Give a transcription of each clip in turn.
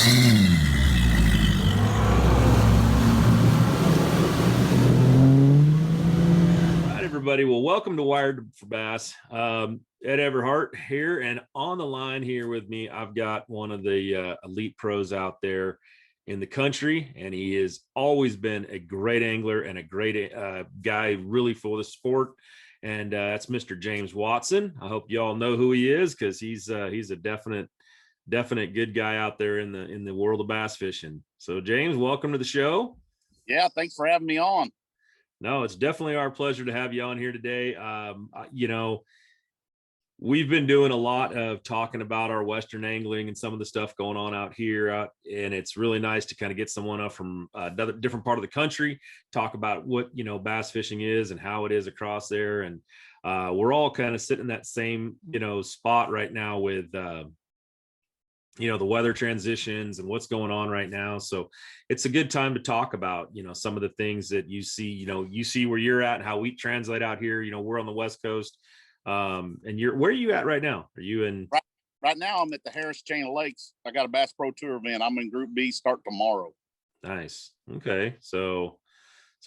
All right, everybody. Well, welcome to Wired for Bass. Ed Everhart here, and on the line here with me, I've got one of the elite pros out there in the country, and he has always been a great angler and a great guy, really for the sport. And that's Mr. James Watson. I hope you all know who he is because he's a definite good guy out there in the world of bass fishing. So, James, welcome to the show. Yeah, thanks for having me on. No, it's definitely our pleasure to have you on here today. We've been doing a lot of talking about our Western angling and some of the stuff going on out here. And it's really nice to kind of get someone up from another different part of the country, talk about what, bass fishing is and how it is across there. And we're all kind of sitting in that same, spot right now with, the weather transitions and what's going on right now. So it's a good time to talk about, some of the things that you see, you see where you're at and how we translate out here. We're on the West Coast. And where are you at right now? Are you in? Right now I'm at the Harris Chain of Lakes. I got a Bass Pro Tour event. I'm in Group B, start tomorrow. Nice. Okay. So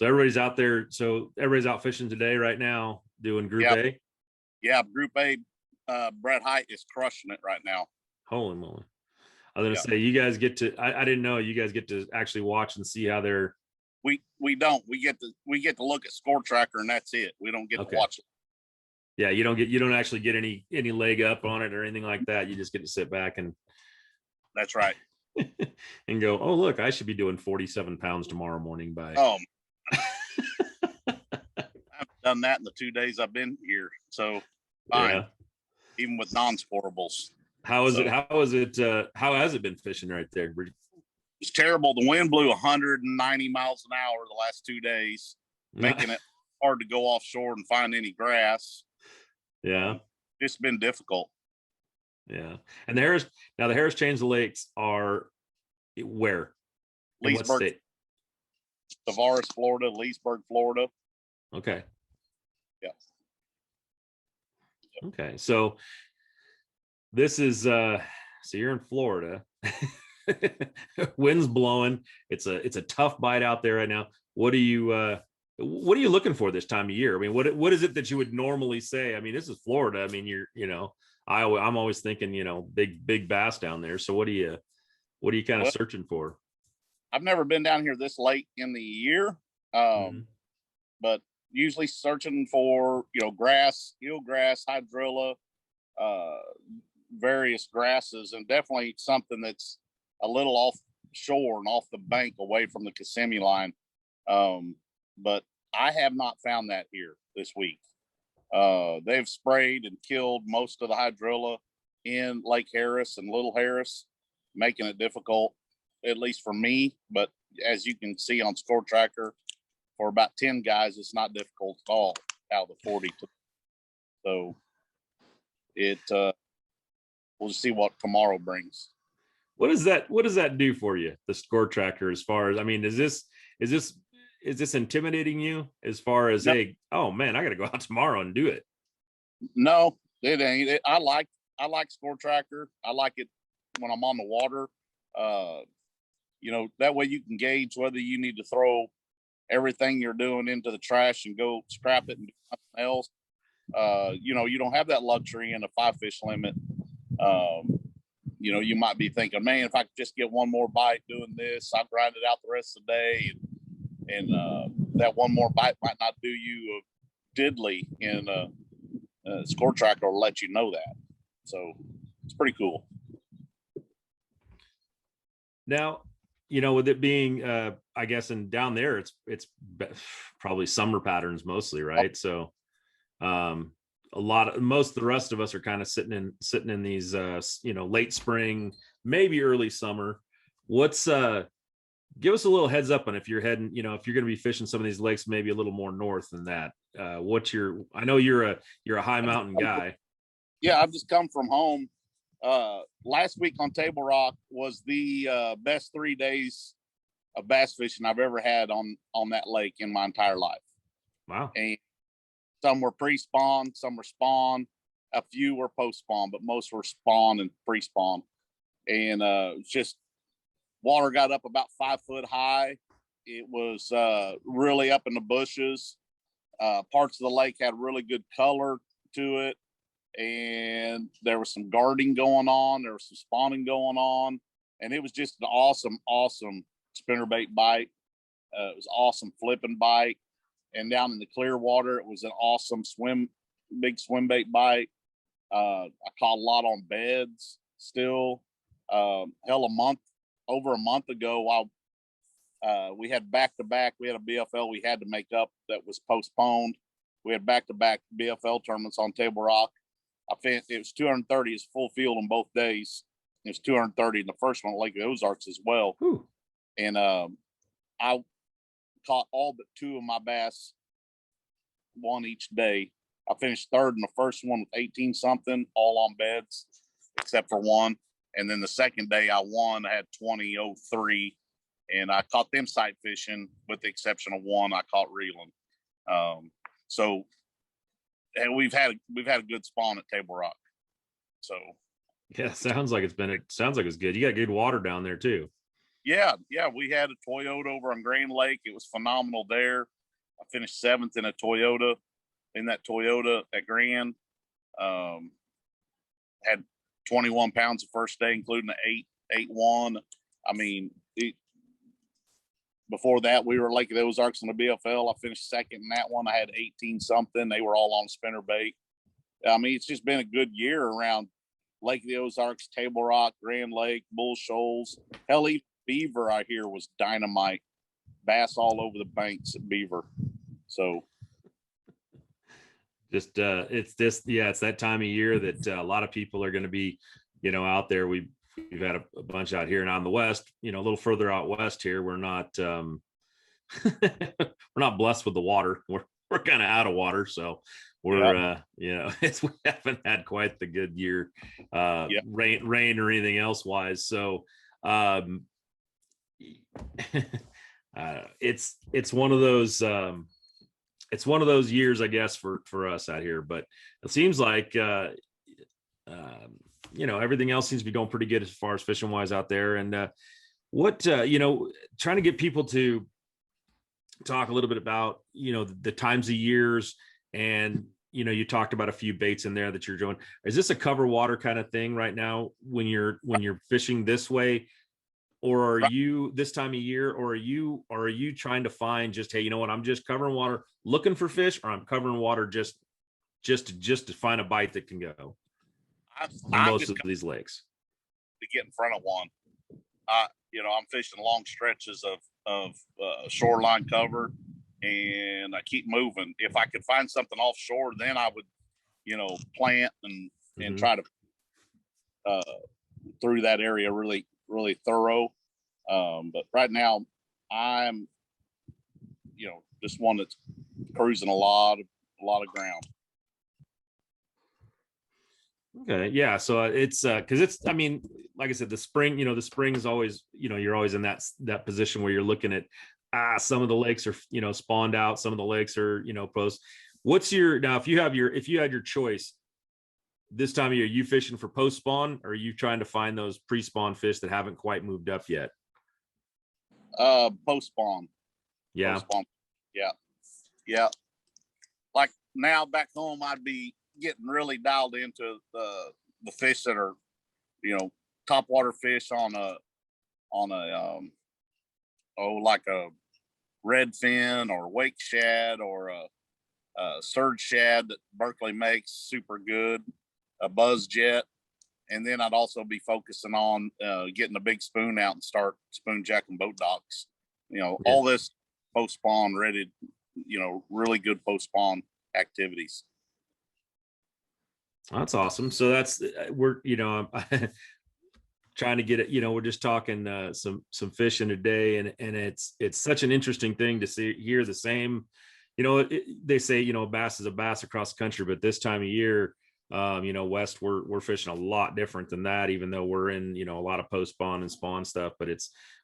everybody's out there. So everybody's out fishing today right now doing Group A? Yeah, Group A. Brett Height is crushing it right now. Holy moly. I was gonna say, you guys get to, I didn't know you guys get to actually watch and see how they're. We don't. We get to look at Score Tracker and that's it. We don't get to watch it. Yeah, you don't actually get any leg up on it or anything like that. You just get to sit back and. That's right. And go, oh look, I should be doing 47 pounds tomorrow morning by. Oh. I've done that in the 2 days I've been here. So fine. Yeah. Even with non-sporables. How has it been fishing right there? It's terrible. The wind blew 190 miles an hour the last 2 days, making it hard to go offshore and find any grass. Yeah. It's been difficult. Yeah. And the Harris Chains of Lakes are where? Leesburg, Tavares, Florida, Leesburg, Florida. Okay. Yeah. Okay. So this is so you're in Florida. Wind's blowing. It's a tough bite out there right now. What are you looking for this time of year? I mean, what is it that you would normally say? I mean, this is Florida. I mean, I'm always thinking, big bass down there. So what are you kind of searching for? I've never been down here this late in the year. But usually searching for, grass, eelgrass, hydrilla, various grasses, and definitely something that's a little offshore and off the bank away from the Kissimmee line. But I have not found that here this week. They've sprayed and killed most of the hydrilla in Lake Harris and Little Harris, making it difficult, at least for me. But as you can see on Score Tracker, for about 10 guys, it's not difficult at all out of the 40. So we'll just see what tomorrow brings. What does that do for you, the Score Tracker? As far as, I mean, is this intimidating you as far as, hey, oh man, I got to go out tomorrow and do it? No, it ain't. I like Score Tracker. I like it when I'm on the water. That way you can gauge whether you need to throw everything you're doing into the trash and go scrap it and do something else. You don't have that luxury in a 5-fish limit. You might be thinking, man, if I could just get one more bite doing this, I'll grind it out the rest of the day. And that one more bite might not do you a diddly, and Score Tracker will let you know that. So it's pretty cool. Now, with it being, I guess, and down there, it's probably summer patterns mostly, right? So, most of the rest of us are kind of sitting in these, late spring, maybe early summer. Give us a little heads up on if you're heading, if you're going to be fishing some of these lakes, maybe a little more north than that. I know you're a high mountain guy. Yeah, I've just come from home. Last week on Table Rock was the best 3 days of bass fishing I've ever had on that lake in my entire life. Wow. And some were pre-spawn, some were spawn, a few were post-spawn, but most were spawn and pre-spawn. And just Water got up about 5 foot high. It was really up in the bushes. Parts of the lake had really good color to it, and there was some guarding going on. There was some spawning going on, and it was just an awesome spinnerbait bite. It was awesome flipping bite, and down in the clear water, it was an awesome big swim bait bite. I caught a lot on beds still. Over a month ago, while we had back-to-back, we had a BFL we had to make up that was postponed. We had back-to-back BFL tournaments on Table Rock. It was 230 is full field on both days. It was 230 in the first one at Lake of the Ozarks as well. Whew. And I caught all but 2 of my bass, one each day. I finished third in the first one with 18 something, all on beds, except for one. And then the second day I won, I had 20.03, and I caught them sight fishing with the exception of one I caught reeling. So, and we've had a good spawn at Table Rock. So yeah, sounds like it's good. You got good water down there too. Yeah, we had a Toyota over on Grand Lake. It was phenomenal there. I finished 7th in that Toyota at Grand. Had 21 pounds the first day, including the 8-1. I mean, before that, we were Lake of the Ozarks in the BFL. I finished second in that one. I had 18 something. They were all on spinnerbait. I mean, it's just been a good year around Lake of the Ozarks, Table Rock, Grand Lake, Bull Shoals. Hell, even Beaver, I hear, was dynamite. Bass all over the banks at Beaver. So just it's that time of year that a lot of people are going to be, out there. We've had a bunch out here and out in the west, a little further out west here. We're not we're not blessed with the water. We're kind of out of water, so we're we haven't had quite the good year, rain or anything else wise. So it's one of those years, I guess, for us out here. But it seems like everything else seems to be going pretty good as far as fishing wise out there. And trying to get people to talk a little bit about the times of years, and you talked about a few baits in there that you're doing. Is this a cover water kind of thing right now when you're fishing this way? Or are you this time of year, or are you trying to find just, hey, you know what, I'm just covering water looking for fish, or I'm covering water just to find a bite that can go in most of these lakes? To get in front of one. I'm fishing long stretches of shoreline cover, and I keep moving. If I could find something offshore, then I would, plant and try to through that area really thorough. But right now I'm, just one that's cruising a lot of ground. Okay. Yeah. So it's cause it's, I mean, like I said, the spring is always, you're always in that position where you're looking at, some of the lakes are, spawned out. Some of the lakes are, post. Now, if you had your choice this time of year, you fishing for post spawn, or are you trying to find those pre-spawn fish that haven't quite moved up yet? Post spawn. Yeah. Post-spawn. Yeah. Like now back home, I'd be getting really dialed into the fish that are, topwater fish on a like a redfin or wake shad or a surge shad that Berkeley makes, super good, a buzz jet. And then I'd also be focusing on getting a big spoon out and start spoon jacking boat docks. All this post spawn ready, really good post spawn activities. That's awesome. So that's we're trying to get it. We're just talking some fishing today, and it's such an interesting thing to hear the same. They say bass is a bass across the country, but this time of year, west we're fishing a lot different than that. Even though we're in a lot of post spawn and spawn stuff, but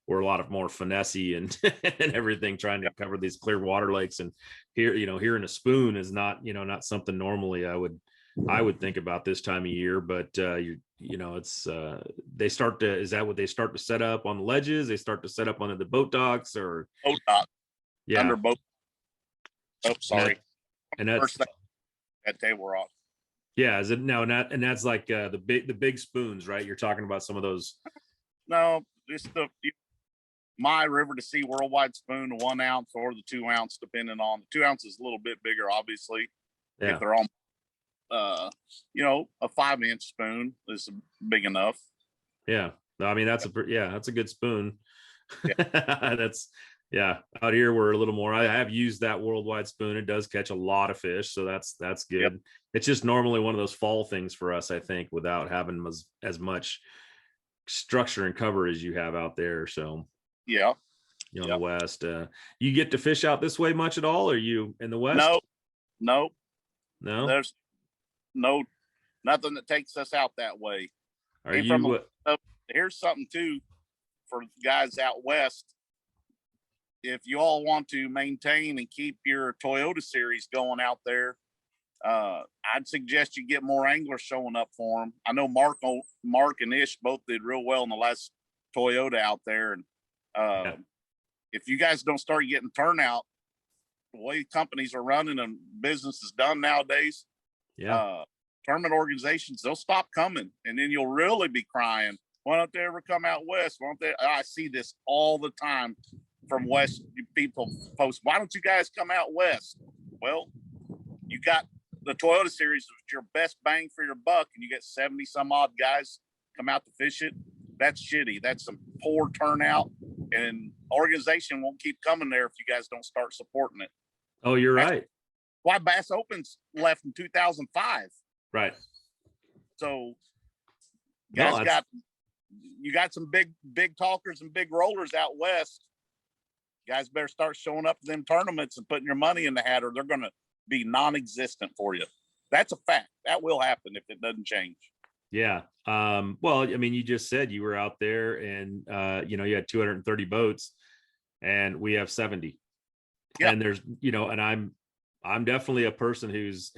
we're a lot of more finessey and and everything, trying to cover these clear water lakes. And here in a spoon is not not something normally I would I would think about this time of year, but it's they start to, is that what they start to set up on the ledges? They start to set up on the boat docks, or Boat dock, yeah. under boat. Oh, sorry. And that's First thing that table rock. yeah. Is it no? And that's like the big spoons, right? You're talking about some of those. No, just my river to sea worldwide spoon, the 1 ounce or the 2 ounce, depending on the 2 ounce is a little bit bigger, obviously. Yeah. If they're on, a 5-inch spoon is big enough. Yeah. No, I mean, that's a good spoon. Yeah. That's, yeah. Out here, we're a little more, I have used that worldwide spoon. It does catch a lot of fish. So that's good. Yep. It's just normally one of those fall things for us, I think, without having as much structure and cover as you have out there. So, Yeah. in the West, you get to fish out this way much at all? Are you in the West? No. There's nothing that takes us out that way. Are you? Here's something too for guys out West. If you all want to maintain and keep your Toyota series going out there, I'd suggest you get more anglers showing up for them. I know Mark and Ish both did real well in the last Toyota out there, and if you guys don't start getting turnout, the way companies are running and business is done nowadays, tournament organizations, they'll stop coming, and then you'll really be crying, why don't they ever come out West? Why don't they? I see this all the time from West people post, why don't you guys come out West? Well, you got the Toyota series, your best bang for your buck, and you get 70 some odd guys come out to fish it. That's shitty. That's some poor turnout, and organization won't keep coming there if you guys don't start supporting it. Oh, you're right. Why Bass Opens left in 2005. Right. So guys, you got some big talkers and big rollers out West. You guys better start showing up to them tournaments and putting your money in the hat, or they're going to be non-existent for you. That's a fact. That will happen if it doesn't change. Yeah. Well, I mean, you just said you were out there and, you had 230 boats and we have 70. Yeah. And there's, and I'm definitely a person who's,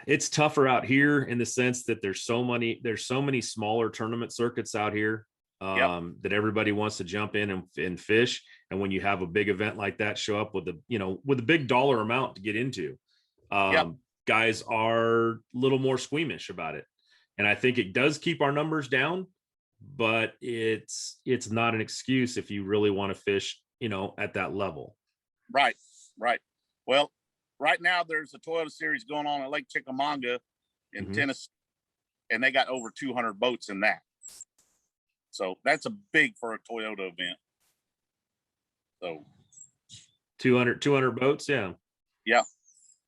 it's tougher out here in the sense that there's so many smaller tournament circuits out here that everybody wants to jump in and fish. And when you have a big event like that show up with a big dollar amount to get into, guys are a little more squeamish about it. And I think it does keep our numbers down, but it's not an excuse if you really want to fish, at that level. Right. Well, right now there's a Toyota series going on at Lake Chickamauga in Tennessee, and they got over 200 boats in that. So that's a big for a Toyota event. So 200 boats. Yeah. Yeah.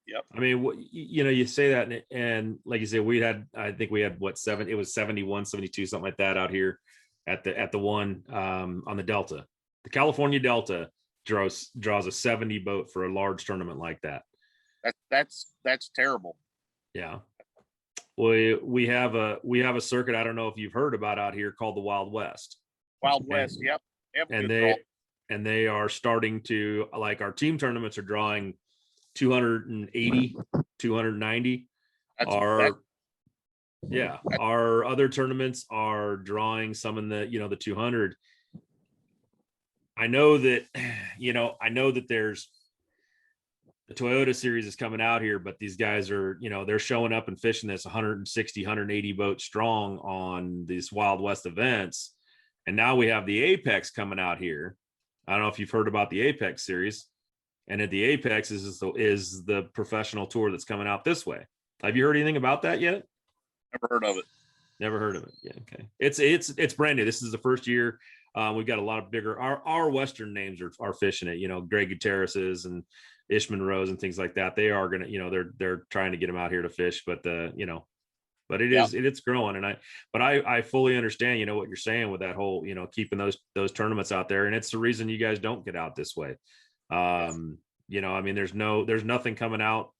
Yep. I mean, you say that, and like you said, I think we had it was 71, 72, something like that out here at the one on the Delta. The California Delta draws a 70 boat for a large tournament like that. That's terrible. Yeah. We have a circuit, I don't know if you've heard about out here, called the Wild West. Wild West, yep. And they are starting to, like, our team tournaments are drawing 280, 290. Our other tournaments are drawing some in the 200. I know that there's the Toyota series is coming out here, but these guys are, they're showing up and fishing this 160, 180 boat strong on these Wild West events. And now we have the Apex coming out here. I don't know if you've heard about the Apex series. And at the Apex is the professional tour that's coming out this way. Have you heard anything about that yet? Never heard of it. Never heard of it. Yeah. Okay. It's brand new. This is the first year. We've got a lot of bigger, our Western names are fishing it, Greg Gutierrez's and Ish Monroe's and things like that. They are going to, they're trying to get them out here to fish, but but it's growing. And I fully understand, what you're saying with that whole, keeping those tournaments out there. And it's the reason you guys don't get out this way. I mean, there's nothing coming out,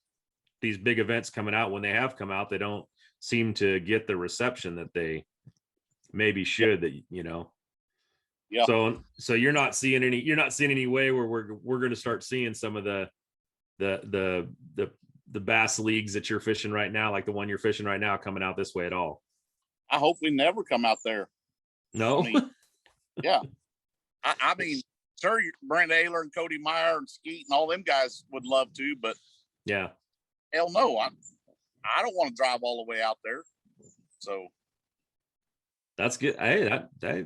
these big events coming out. When they have come out, they don't seem to get the reception that they maybe should, Yeah. So you're not seeing any way where we're going to start seeing some of the bass leagues that you're fishing right now, like the one you're fishing right now, coming out this way at all? I hope we never come out there. No. I mean, yeah. I mean, sure, Brent Ayler and Cody Meyer and Skeet and all them guys would love to, but Yeah, hell no, I don't want to drive all the way out there. So that's good. Hey,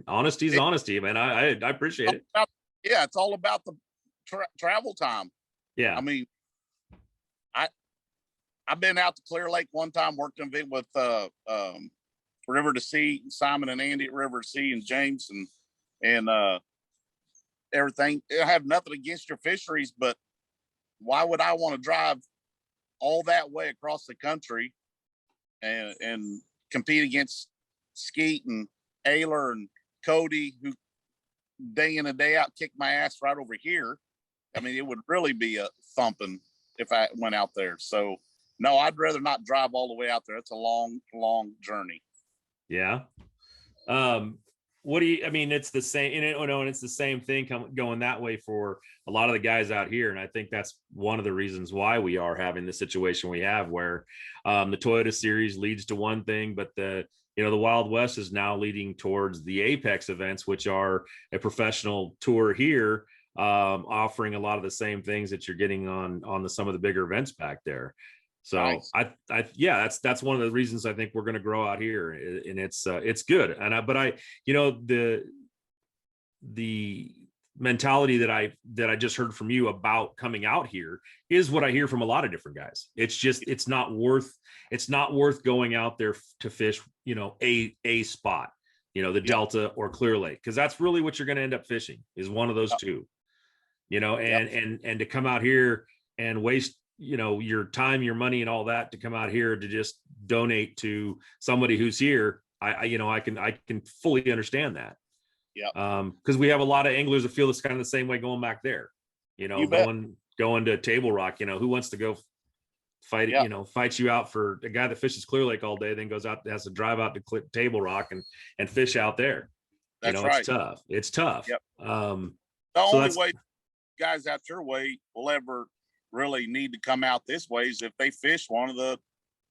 honesty is honesty, man. I appreciate it. Yeah, it's all about the travel time. Yeah. I mean, I've been out to Clear Lake one time, worked with River to Sea, Simon and Andy at River to Sea, and James and everything. I have nothing against your fisheries, but why would I want to drive all that way across the country and compete against Skeet and Ayler and Cody, who day in and day out kick my ass right over here? I mean, it would really be a thumping if I went out there. So no, I'd rather not drive all the way out there. It's a long, long journey. Yeah. What do you, I mean, it's the same, and it's the same thing going that way for a lot of the guys out here. And I think that's one of the reasons why we are having the situation we have, where the Toyota Series leads to one thing, but the Wild West is now leading towards the Apex events, which are a professional tour here, offering a lot of the same things that you're getting on some of the bigger events back there. So nice. That's one of the reasons I think we're going to grow out here, and it's good. And the mentality that I just heard from you about coming out here is what I hear from a lot of different guys. It's just, it's not worth going out there to fish, a spot, the Delta or Clear Lake, because that's really what you're going to end up fishing, is one of those two, and to come out here and waste your time, your money, and all that to come out here to just donate to somebody who's here. I can fully understand that. Yeah. Because we have a lot of anglers that feel it's kind of the same way going back there, going to Table Rock, who wants to go fight, fight you out for a guy that fishes Clear Lake all day, then goes out, has to drive out to Table Rock and fish out there. That's right. It's tough. Yep. The only way guys out your way will ever really need to come out this way is if they fish one of the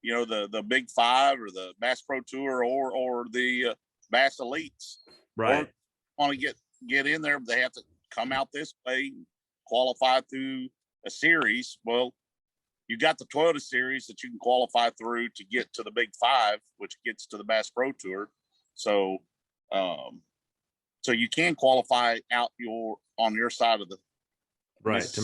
the Big Five or the Bass Pro Tour or the Bass Elites, right? Want to get in there, they have to come out this way, qualify through a series. Well, you got the Toyota Series that you can qualify through to get to the Big Five, which gets to the Bass Pro Tour. So so you can qualify out on your side of the right. To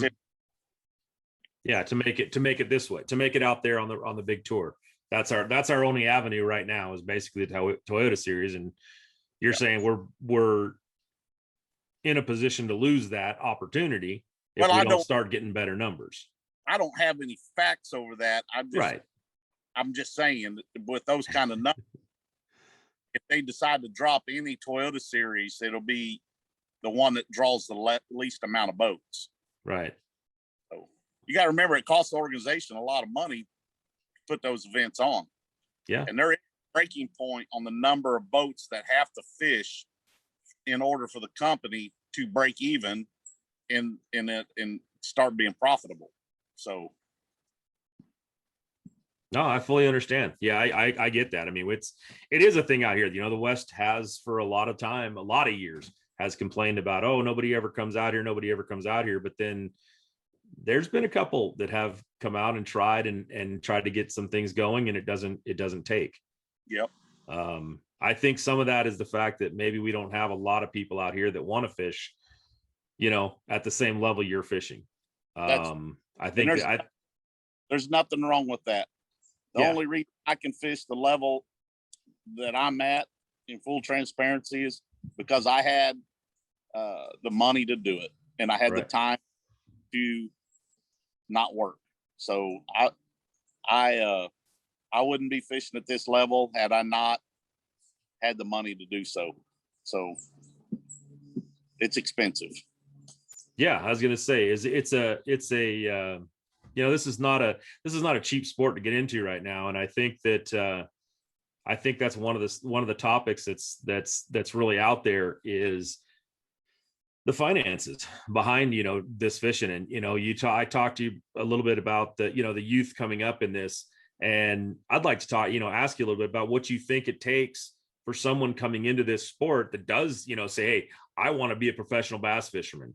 make it this way, to make it out there on the big tour. That's our only avenue right now, is basically the Toyota Series. And you're saying we're in a position to lose that opportunity if we don't start getting better numbers. I don't have any facts over that. I'm just saying, with those kind of numbers, if they decide to drop any Toyota Series, it'll be the one that draws the least amount of boats. Right. So you got to remember, it costs the organization a lot of money to put those events on. Yeah. And there is a breaking point on the number of boats that have to fish in order for the company to break even and start being profitable. So no, I fully understand. Yeah, I get that. I mean, it is a thing out here. The West has, for a lot of years, has complained about, oh, nobody ever comes out here. But then there's been a couple that have come out and tried to get some things going, and it doesn't take. Yep. I think some of that is the fact that maybe we don't have a lot of people out here that want to fish, at the same level you're fishing. I think there's nothing wrong with that. The only reason I can fish the level that I'm at, in full transparency, is because I had the money to do it, and I had the time to not work. So I wouldn't be fishing at this level had I not had the money to do so. So it's expensive. Yeah, I was gonna say, this is not a cheap sport to get into right now, and I think that's one of the topics that's really out there, is the finances behind, this fishing. And, I talked to you a little bit about the, the youth coming up in this. And I'd like to talk, ask you a little bit about what you think it takes for someone coming into this sport that does, say, hey, I want to be a professional bass fisherman.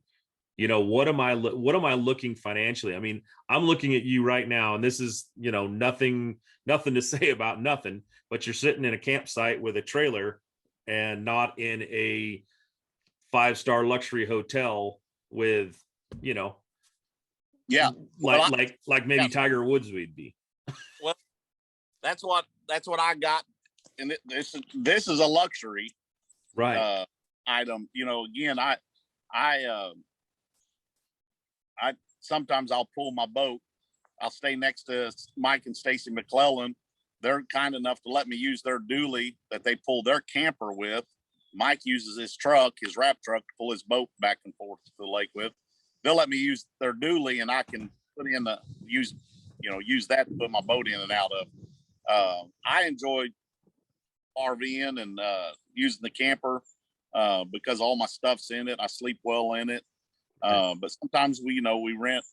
What am I looking financially? I mean, I'm looking at you right now, and this is, nothing to say about nothing, but you're sitting in a campsite with a trailer and not in a 5-star luxury hotel with, Yeah. like maybe Tiger Woods would be. Well, that's what I got. And this is a luxury, right? Item. Again, I sometimes I'll pull my boat. I'll stay next to Mike and Stacy McClellan. They're kind enough to let me use their dually that they pull their camper with. Mike uses his truck, his wrap truck, to pull his boat back and forth to the lake with. They'll let me use their dually, and I can put in use that to put my boat in and out of. I enjoy RVing and using the camper because all my stuff's in it. I sleep well in it. But sometimes we rent.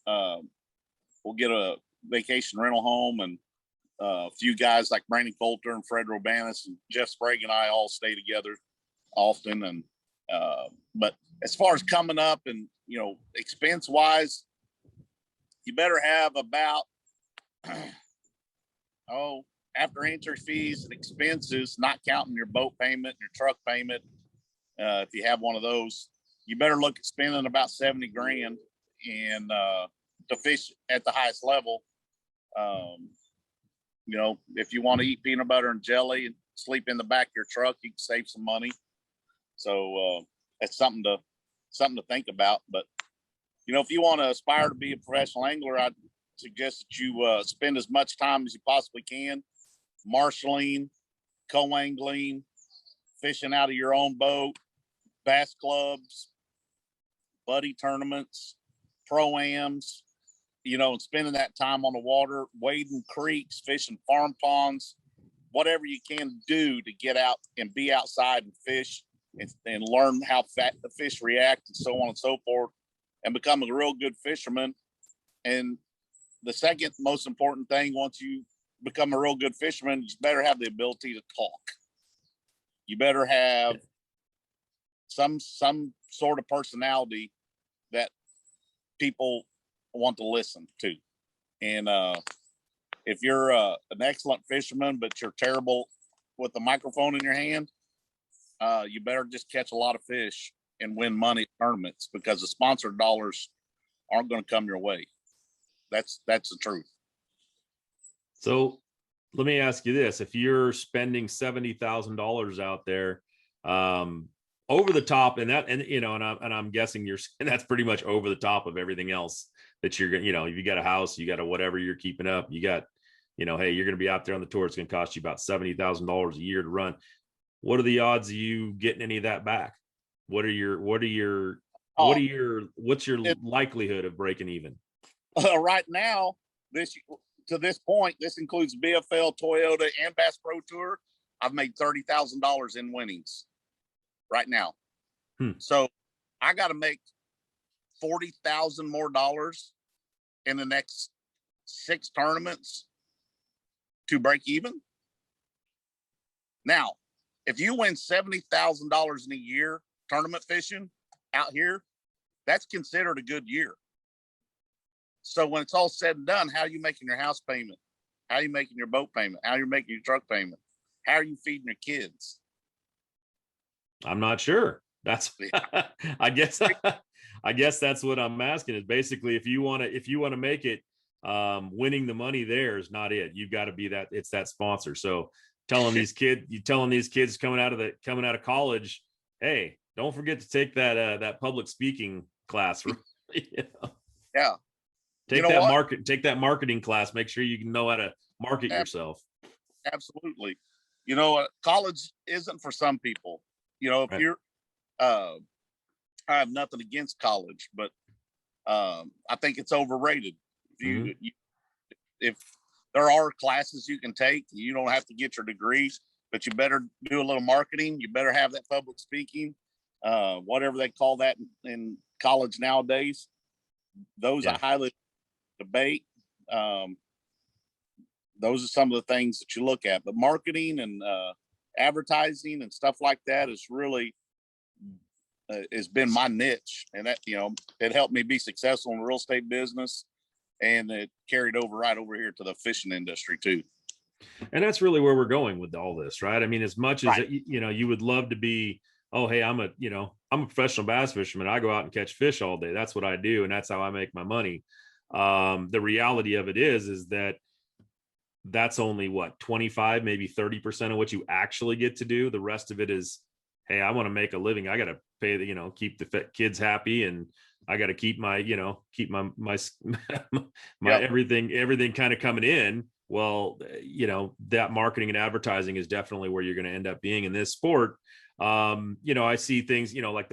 We'll get a vacation rental home, and a few guys like Brandon Coulter and Fred Robanis and Jeff Sprague and I all stay together often. And but as far as coming up and expense wise, you better have about after entry fees and expenses, not counting your boat payment and your truck payment, if you have one of those, you better look at spending about 70 grand and to fish at the highest level. If you want to eat peanut butter and jelly and sleep in the back of your truck, you can save some money. So that's something to think about. But if you want to aspire to be a professional angler, I'd suggest that you spend as much time as you possibly can marshaling, co-angling, fishing out of your own boat, bass clubs, buddy tournaments, pro-ams, and spending that time on the water, wading creeks, fishing farm ponds, whatever you can do to get out and be outside and fish and learn how the fish react and so on and so forth, and become a real good fisherman. And the second most important thing, once you become a real good fisherman, you better have the ability to talk. You better have some sort of personality that people want to listen to. And if you're an excellent fisherman, but you're terrible with a microphone in your hand, you better just catch a lot of fish and win money at tournaments, because the sponsored dollars aren't going to come your way. That's the truth. So let me ask you this: if you're spending $70,000 out there, over the top, and I'm guessing and that's pretty much over the top of everything else that you're if you got a house, you got a whatever you're keeping up, you got, hey, you're going to be out there on the tour. It's going to cost you about $70,000 a year to run. What are the odds of you getting any of that back? What's your likelihood of breaking even? Right now, to this point, this includes BFL, Toyota, and Bass Pro Tour. I've made $30,000 in winnings right now. So I got to make $40,000 more dollars in the next 6 tournaments to break even. Now, if you win $70,000 in a year tournament fishing out here, that's considered a good year. So when it's all said and done, how are you making your house payment? How are you making your boat payment? How are you making your truck payment? How are you feeding your kids? I'm not sure. That's I guess that's what I'm asking, is basically if you want to make it, winning the money there is not it. You've got to be it's that sponsor. So telling these kids coming out of college, hey, don't forget to take that public speaking class. Yeah. Take that marketing class. Make sure you know how to market yourself. Absolutely. College isn't for some people. If right. you're, I have nothing against college, but I think it's overrated. If there are classes you can take, you don't have to get your degrees, but you better do a little marketing. You better have that public speaking. whatever they call that in college nowadays. Those Yeah. I highly debate. Those are some of the things that you look at, but marketing and advertising and stuff like that is really has been my niche, and that, you know, it helped me be successful in the real estate business, and it carried over right over here to the fishing industry too. And that's really where we're going with all this, right? I mean, as much as Right. you know, you would love to be, oh, hey, I'm a, you know, I'm a professional bass fisherman. I go out and catch fish all day. That's what I do, and that's how I make my money. The reality of it is that that's only what 25, maybe 30% of what you actually get to do. The rest of it is, hey, I want to make a living. I got to pay the, you know, keep the kids happy, and I got to keep my, you know, keep my my Yep. everything kind of coming in. Well, you know, that marketing and advertising is definitely where you're going to end up being in this sport. You know, I see things, you know, like the